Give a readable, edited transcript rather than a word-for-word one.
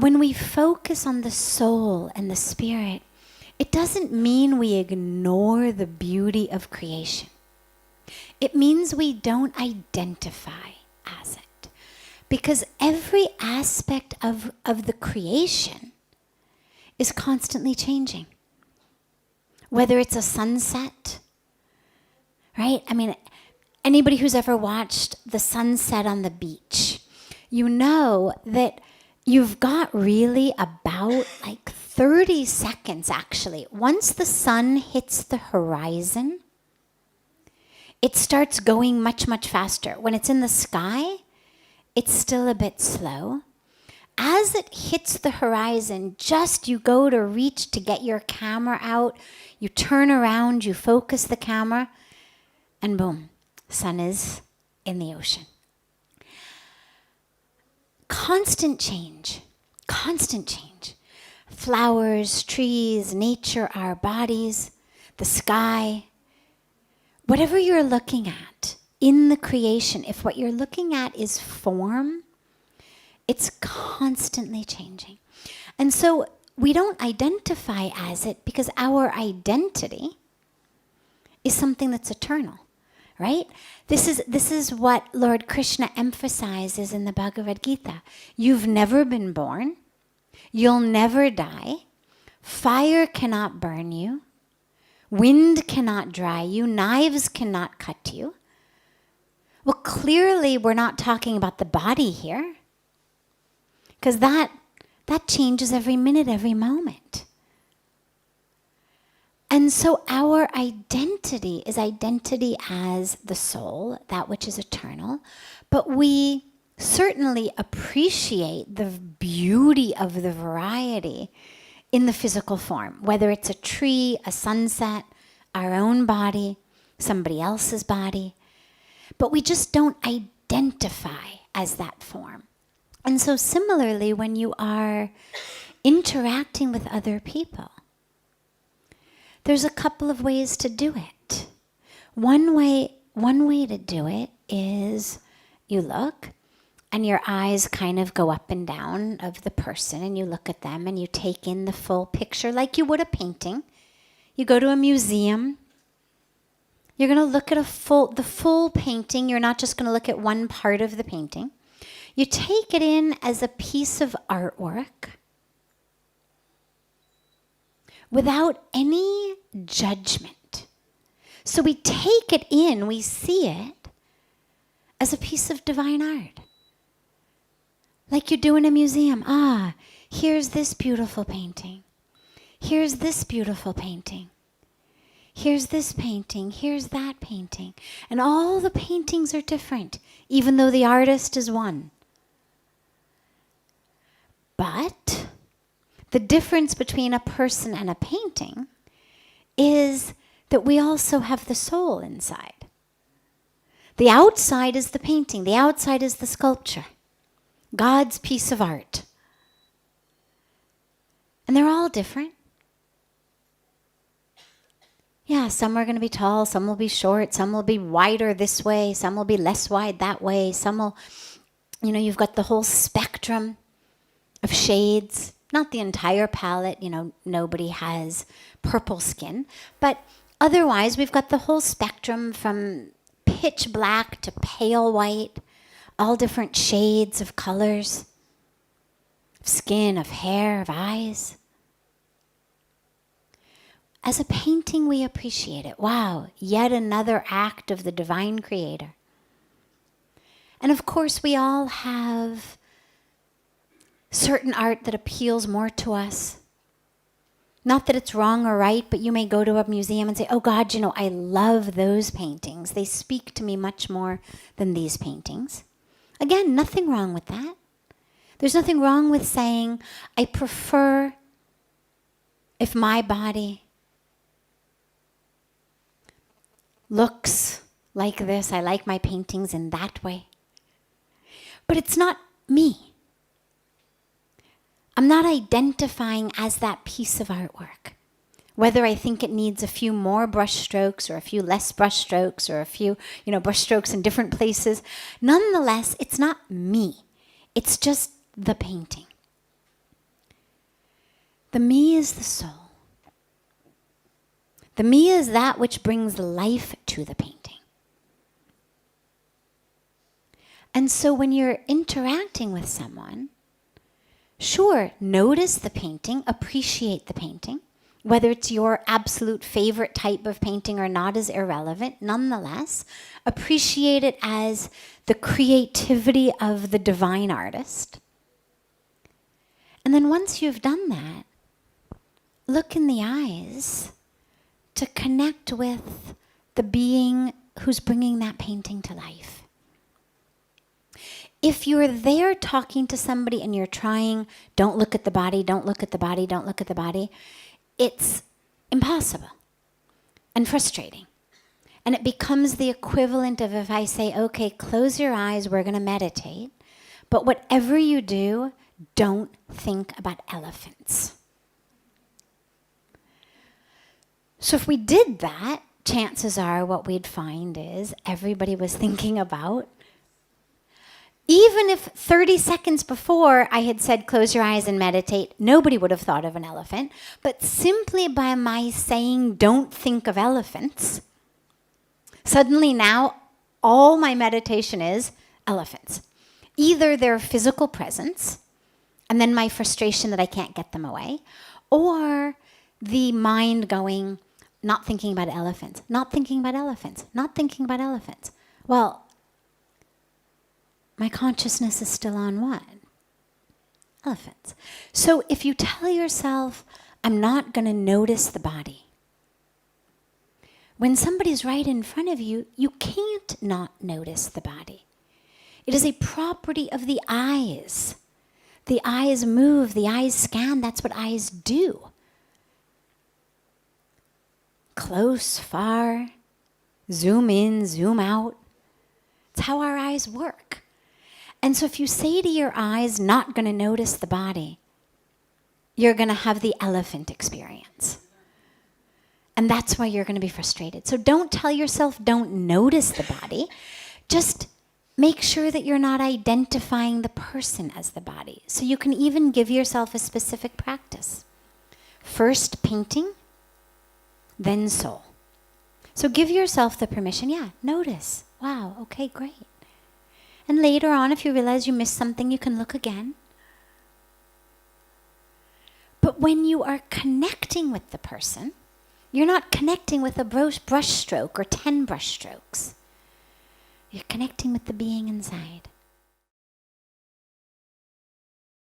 when we focus on the soul and the spirit, it doesn't mean we ignore the beauty of creation. It means we don't identify as it. Because every aspect of the creation is constantly changing. Whether it's a sunset, right? I mean, anybody who's ever watched the sunset on the beach, you know that you've got really about like 30 seconds actually. Once the sun hits the horizon, it starts going much, much faster. When it's in the sky, it's still a bit slow. As it hits the horizon, just you go to reach to get your camera out, you turn around, you focus the camera, and boom, sun is in the ocean. Constant change, constant change. Flowers, trees, nature, our bodies, the sky. Whatever you're looking at in the creation, if what you're looking at is form, it's constantly changing. And so we don't identify as it because our identity is something that's eternal, right? This is what Lord Krishna emphasizes in the Bhagavad Gita. You've never been born. You'll never die. Fire cannot burn you. Wind cannot dry you. Knives cannot cut you. Well, clearly we're not talking about the body here, because that changes every minute, every moment. And so our identity is identity as the soul, that which is eternal, but we certainly appreciate the beauty of the variety in the physical form, whether it's a tree, a sunset, our own body, somebody else's body, but we just don't identify as that form. And so similarly, when you are interacting with other people, there's a couple of ways to do it. One way to do it is you look and your eyes kind of go up and down of the person and you look at them and you take in the full picture like you would a painting. You go to a museum. You're going to look at the full painting. You're not just going to look at one part of the painting. You take it in as a piece of artwork without any judgment. So we take it in, we see it as a piece of divine art. Like you do in a museum. Here's this beautiful painting. Here's this beautiful painting. Here's this painting. Here's that painting. And all the paintings are different, even though the artist is one. But the difference between a person and a painting is that we also have the soul inside. The outside is the painting. The outside is the sculpture. God's piece of art. And they're all different. Yeah, some are going to be tall, some will be short, some will be wider this way, some will be less wide that way, some will, you've got the whole spectrum of shades. Not the entire palette, nobody has purple skin. But otherwise, we've got the whole spectrum from pitch black to pale white, all different shades of colors, of skin, of hair, of eyes. As a painting, we appreciate it. Wow, yet another act of the divine creator. And of course, we all have certain art that appeals more to us. Not that it's wrong or right, but you may go to a museum and say, oh God, I love those paintings. They speak to me much more than these paintings. Again, nothing wrong with that. There's nothing wrong with saying, I prefer if my body looks like this. I like my paintings in that way. But it's not me. I'm not identifying as that piece of artwork. Whether I think it needs a few more brush strokes or a few less brush strokes or a few, brush strokes in different places. Nonetheless, it's not me. It's just the painting. The me is the soul. The me is that which brings life to the painting. And so when you're interacting with someone, sure, notice the painting, appreciate the painting. Whether it's your absolute favorite type of painting or not is irrelevant. Nonetheless, appreciate it as the creativity of the divine artist. And then once you've done that, look in the eyes to connect with the being who's bringing that painting to life. If you're there talking to somebody and you're trying, don't look at the body, don't look at the body, don't look at the body, it's impossible and frustrating. And it becomes the equivalent of if I say, okay, close your eyes, we're going to meditate. But whatever you do, don't think about elephants. So if we did that, chances are what we'd find is everybody was thinking about, even if 30 seconds before I had said close your eyes and meditate, nobody would have thought of an elephant. But simply by my saying don't think of elephants, suddenly now all my meditation is elephants. Either their physical presence, and then my frustration that I can't get them away, or the mind going, not thinking about elephants, not thinking about elephants, not thinking about elephants. Well, my consciousness is still on what? Elephants. So if you tell yourself, I'm not going to notice the body. When somebody's right in front of you, you can't not notice the body. It is a property of the eyes. The eyes move, the eyes scan, that's what eyes do. Close, far, zoom in, zoom out. It's how our eyes work. And so if you say to your eyes, not going to notice the body, you're going to have the elephant experience. And that's why you're going to be frustrated. So don't tell yourself don't notice the body. Just make sure that you're not identifying the person as the body. So you can even give yourself a specific practice. First painting, then soul. So give yourself the permission, notice. Wow, okay, great. And later on, if you realize you missed something, you can look again. But when you are connecting with the person, you're not connecting with a brush stroke or 10 brush strokes. You're connecting with the being inside.